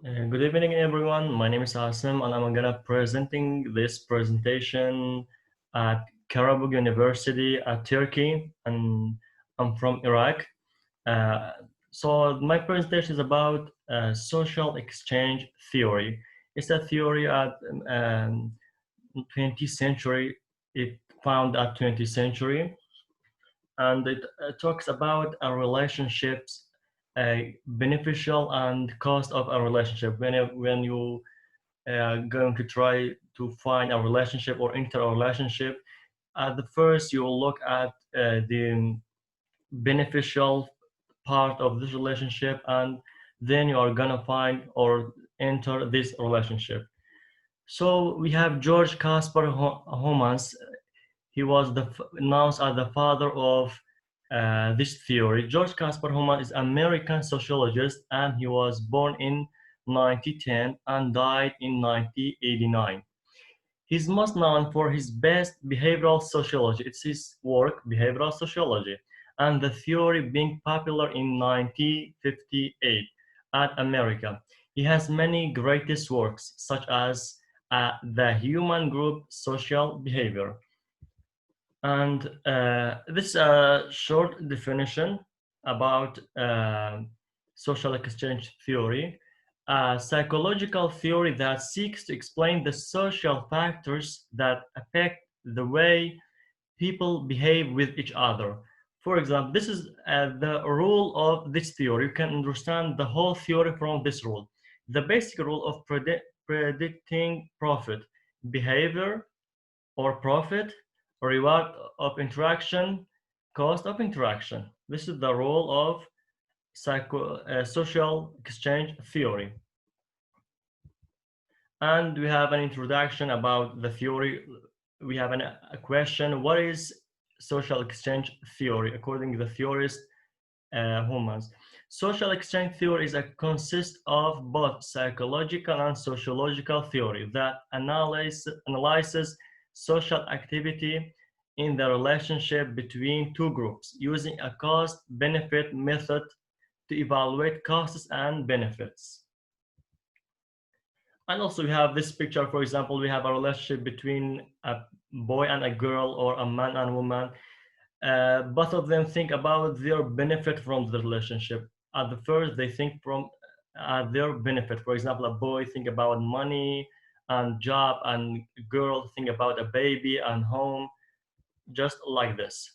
Good evening, everyone. My name is Asim, and I'm gonna presenting this presentation at Karabug University at Turkey, and I'm from Iraq. Uh, so my presentation is about social exchange theory. It's a theory at 20th century. It found at 20th century, and it talks about our relationships, beneficial and cost of a relationship. When you going to try to find a relationship or enter a relationship, at the first you will look at the beneficial part of this relationship, and then you are gonna find or enter this relationship. So we have George Casper Homans. He was announced as the father of this theory. George Casper Homan is an American sociologist, and he was born in 1910 and died in 1989. He's most known for his best behavioral sociology. It's his work, behavioral sociology, and the theory being popular in 1958 at America. He has many greatest works, such as The Human Group Social Behavior. And this is a short definition about social exchange theory, a psychological theory that seeks to explain the social factors that affect the way people behave with each other. For example, this is the rule of this theory. You can understand the whole theory from this rule. The basic rule of predicting profit, behavior, or profit, reward of interaction, cost of interaction. This is the role of social exchange theory. And we have an introduction about the theory. We have a question: what is social exchange theory? According to the theorist Humans, social exchange theory consists of both psychological and sociological theory that analyzes social activity in the relationship between two groups using a cost-benefit method to evaluate costs and benefits. And also we have this picture. For example, we have a relationship between a boy and a girl, or a man and woman. Both of them think about their benefit from the relationship. At the first, they think from their benefit. For example, a boy think about money and job, and girl think about a baby and home, just like this.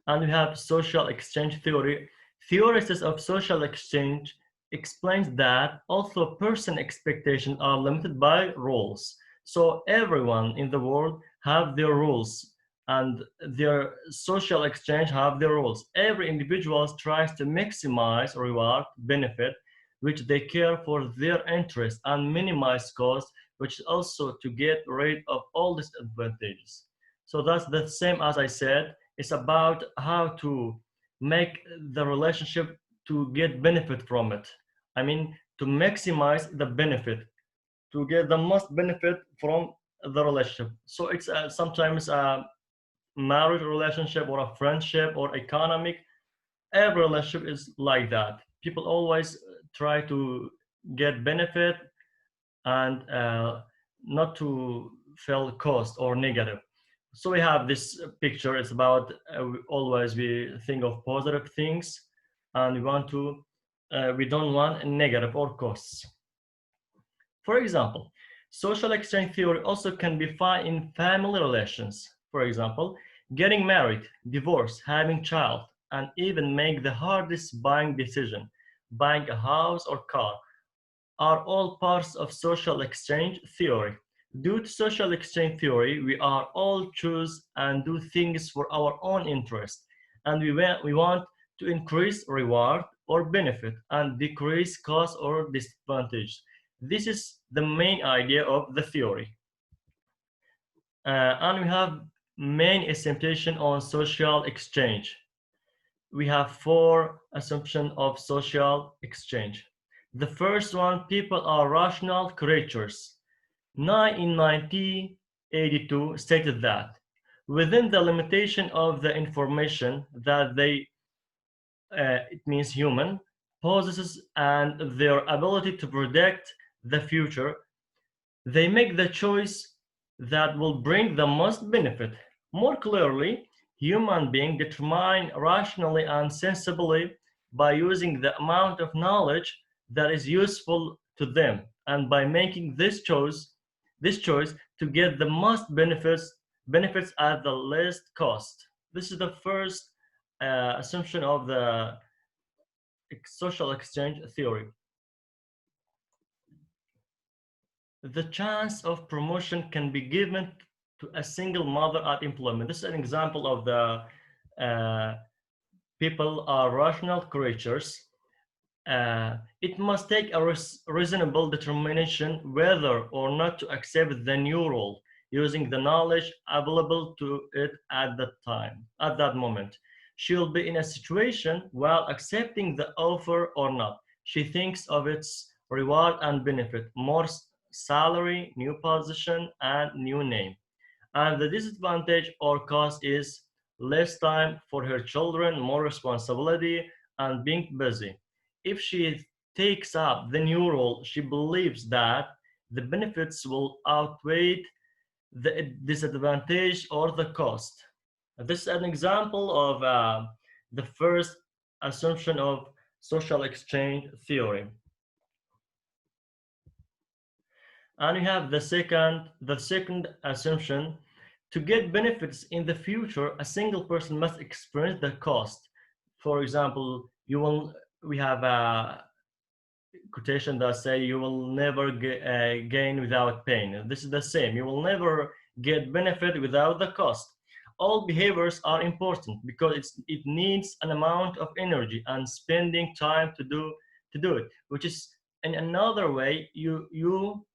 And we have social exchange theory. Theorists of social exchange explains that also person expectations are limited by rules. So everyone in the world have their rules, and their social exchange have their rules. Every individual tries to maximize reward, benefit, which they care for their interest, and minimize cost, which is also to get rid of all disadvantages. So that's the same as I said. It's about how to make the relationship to get benefit from it. I mean, to maximize the benefit, to get the most benefit from the relationship. So it's sometimes a marriage relationship or a friendship or economic. Every relationship is like that. People always try to get benefit, and not to feel cost or negative. So we have this picture. It's about always we think of positive things, and we don't want negative or costs. For example, social exchange theory also can be found in family relations. For example, getting married, divorce, having child, and even make the hardest buying decision, buying a house or car, are all parts of social exchange theory. Due to social exchange theory, we are all choose and do things for our own interest, and we want to increase reward or benefit and decrease cost or disadvantage. This is the main idea of the theory. And we have main assumption on social exchange. We have four assumptions of social exchange. The first one, people are rational creatures. Nye in 1982 stated that within the limitation of the information that it means human, possesses and their ability to predict the future, they make the choice that will bring the most benefit. More clearly, human beings determine rationally and sensibly by using the amount of knowledge that is useful to them and by making this choice to get the most benefits at the least cost. This is the first assumption of the social exchange theory. The chance of promotion can be given to a single mother at employment. This is an example of the people are rational creatures. It must take a reasonable determination whether or not to accept the new role using the knowledge available to it at that moment. She'll be in a situation while accepting the offer or not. She thinks of its reward and benefit, more salary, new position, and new name. And the disadvantage or cost is less time for her children, more responsibility, and being busy. If she takes up the new role, she believes that the benefits will outweigh the disadvantage or the cost. This is an example of the first assumption of social exchange theory. And you have the second assumption. To get benefits in the future, a single person must experience the cost. For example, we have a quotation that say you will never gain without pain. This is the same. You will never get benefit without the cost. All behaviors are important because it needs an amount of energy and spending time to do it, which is in another way you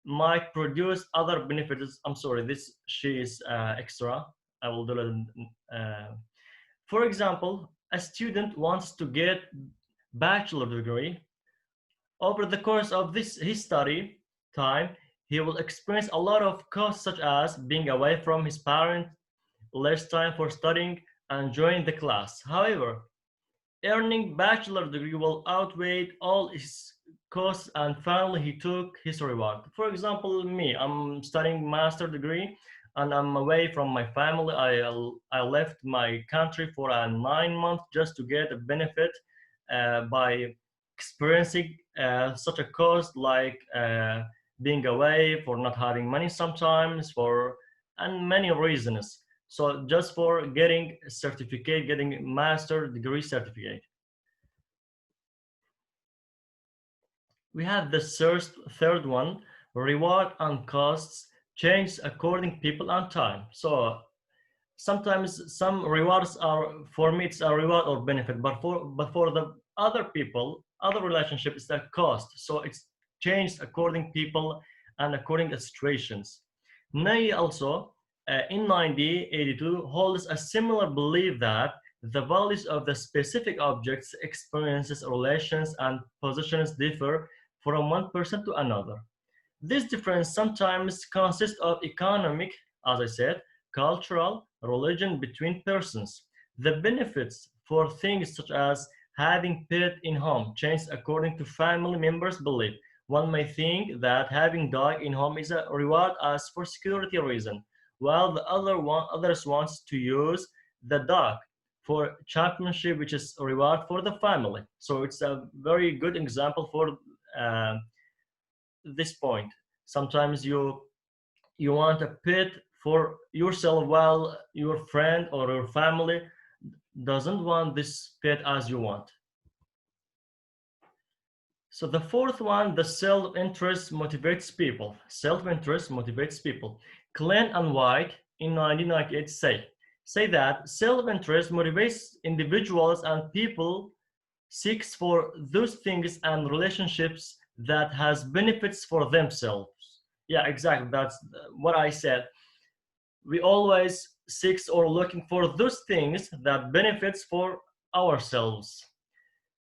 might produce other benefits. I'm sorry, this she is extra. I will do it. For example, a student wants to get bachelor degree. Over the course of his study time, he will experience a lot of costs such as being away from his parents, less time for studying, and joining the class. However, earning bachelor degree will outweigh all his costs and finally he took his reward. For example, me, I'm studying master degree and I'm away from my family. I left my country for a 9 month just to get a benefit by experiencing such a cost like being away, for not having money sometimes, for and many reasons. So just for getting a certificate, getting a master degree certificate. We have the third one, reward and costs change according people and time. So sometimes some rewards are, for me it's a reward or benefit, but for the other people, other relationship is a cost. So it's changed according people and according to situations. Ney also in 1982 holds a similar belief that the values of the specific objects, experiences, relations, and positions differ from one person to another. This difference sometimes consists of economic, as I said, cultural, religion between persons. The benefits for things such as having pet in home change according to family members' belief. One may think that having dog in home is a reward as for security reason, while others wants to use the dog for championship, which is a reward for the family. So it's a very good example for uh, this point. Sometimes you want a pet for yourself while your friend or your family doesn't want this pet as you want. So the fourth one, the self-interest motivates people. Self-interest motivates people. Klein and White in 1998 say that self-interest motivates individuals and people seeks for those things and relationships that has benefits for themselves. Yeah, exactly. That's what I said. We always seek or looking for those things that benefits for ourselves.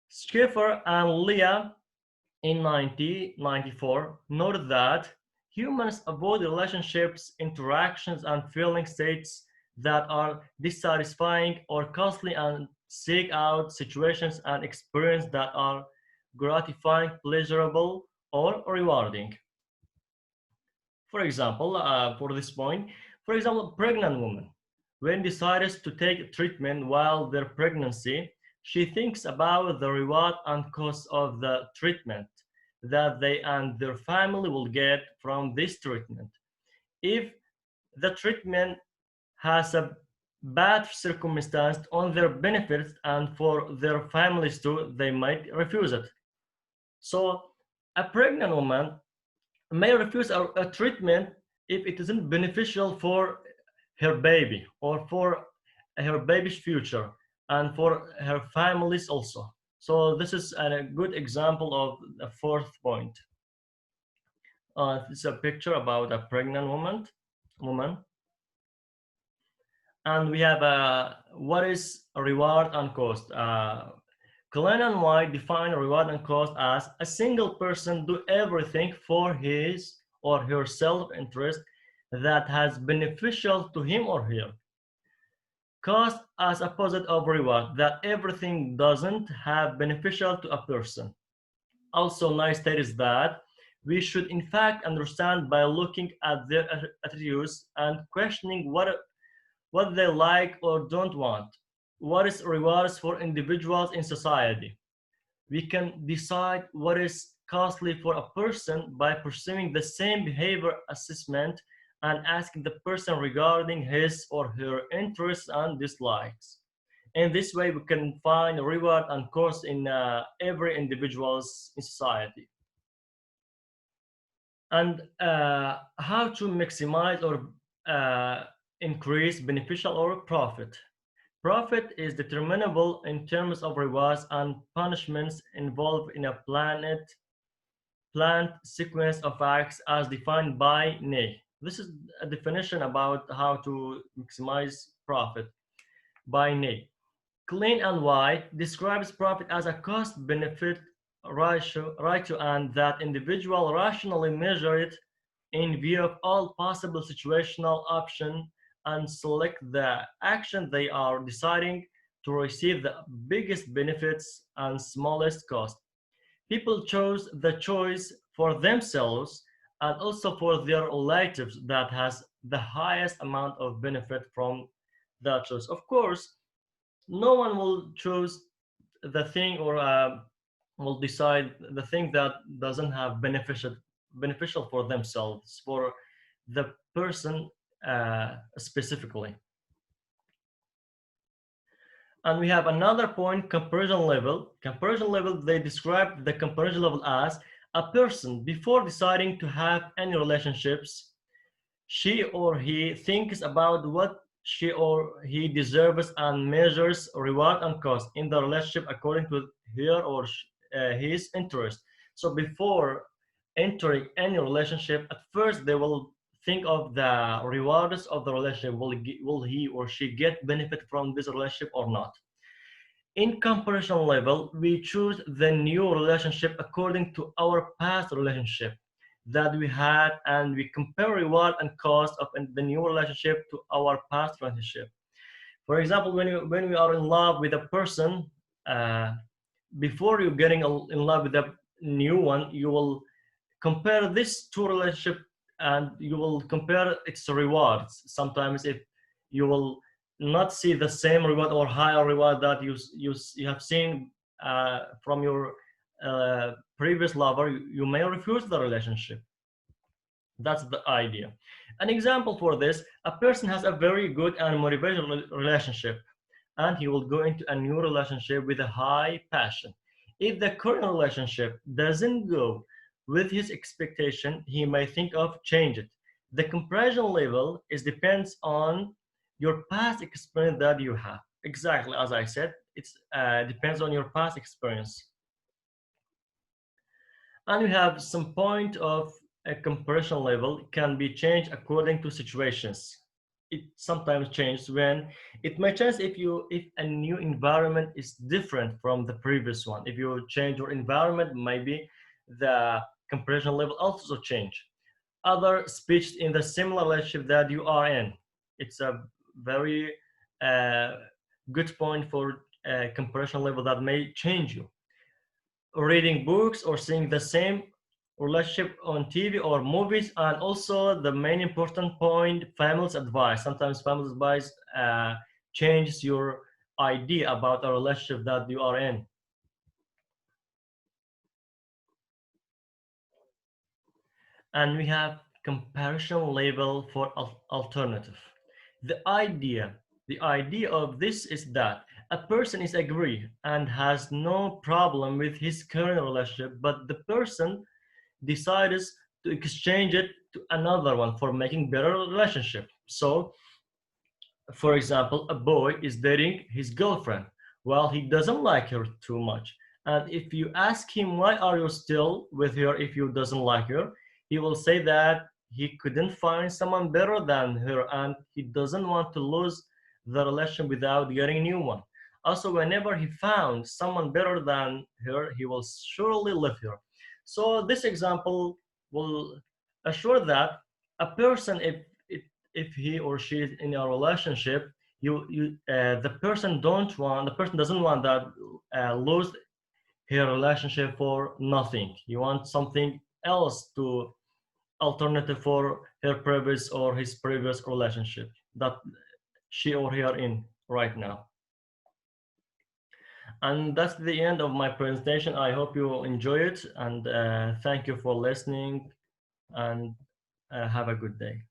Schaeffer and Leah in 1994 noted that humans avoid relationships, interactions, and feeling states that are dissatisfying or costly and seek out situations and experiences that are gratifying, pleasurable, or rewarding. For example, for this point, for example, pregnant woman, when decides to take treatment while their pregnancy, she thinks about the reward and cost of the treatment that they and their family will get from this treatment. If the treatment has a bad circumstance on their benefits and for their families too, they might refuse it. So a pregnant woman may refuse a treatment if it isn't beneficial for her baby or for her baby's future and for her families also. So this is a good example of the fourth point. This is a picture about a pregnant woman, and we have what is reward and cost. Glenn and White define reward and cost as a single person do everything for his or her self-interest that has beneficial to him or her. Cost as opposite of reward, that everything doesn't have beneficial to a person. Also, nice is that we should in fact understand by looking at their attributes and questioning what they like or don't want. What is rewards for individuals in society? We can decide what is costly for a person by pursuing the same behavior assessment and asking the person regarding his or her interests and dislikes. In this way, we can find reward and cost in every individual's in society. And how to maximize or increase beneficial or profit. Profit is determinable in terms of rewards and punishments involved in a planned sequence of acts as defined by Ney. This is a definition about how to maximize profit by Ney. Clean and White describes profit as a cost-benefit ratio and that individual rationally measure it in view of all possible situational options and select the action they are deciding to receive the biggest benefits and smallest cost. People chose the choice for themselves and also for their relatives that has the highest amount of benefit from that choice. Of course, no one will choose the thing or will decide the thing that doesn't have beneficial for themselves for the person specifically. And we have another point, comparison level. Comparison level, they describe the comparison level as a person before deciding to have any relationships, she or he thinks about what she or he deserves and measures reward and cost in the relationship according to her or his interest. So before entering any relationship, at first they will think of the rewards of the relationship. Will he or she get benefit from this relationship or not? In comparison level, we choose the new relationship according to our past relationship that we had, and we compare reward and cost of the new relationship to our past relationship. For example, when we are in love with a person, uh, before you getting in love with a new one, you will compare this two relationship and you will compare its rewards. Sometimes if you will not see the same reward or higher reward that you have seen from your previous lover, you may refuse the relationship. That's the idea. An example for this, a person has a very good and motivational relationship, and he will go into a new relationship with a high passion. If the current relationship doesn't go with his expectation, he may think of change it. The comparison level is depends on your past experience that you have. Exactly as I said, it depends on your past experience. And we have some point of a comparison level can be changed according to situations. It sometimes changes when it may change if a new environment is different from the previous one. If you change your environment, maybe the comparison level also change. Other speech in the similar relationship that you are in. It's a very uh, good point for comparison level that may change you. Reading books or seeing the same relationship on TV or movies, and also the main important point, family's advice. Sometimes family's advice changes your idea about a relationship that you are in. And we have comparison label for alternative. The idea, the idea of this is that a person is agree and has no problem with his current relationship, but the person decides to exchange it to another one for making better relationship. So for example, a boy is dating his girlfriend. Well, he doesn't like her too much. And if you ask him, why are you still with her if you doesn't like her? He will say that he couldn't find someone better than her and he doesn't want to lose the relation without getting a new one. Also, whenever he found someone better than her, he will surely leave her. So this example will assure that a person, if he or she is in a relationship, the person doesn't want that lose her relationship for nothing. You want something else to alternative for her previous or his previous relationship that she or he are in right now. And that's the end of my presentation. I hope you enjoy it, and thank you for listening, and have a good day.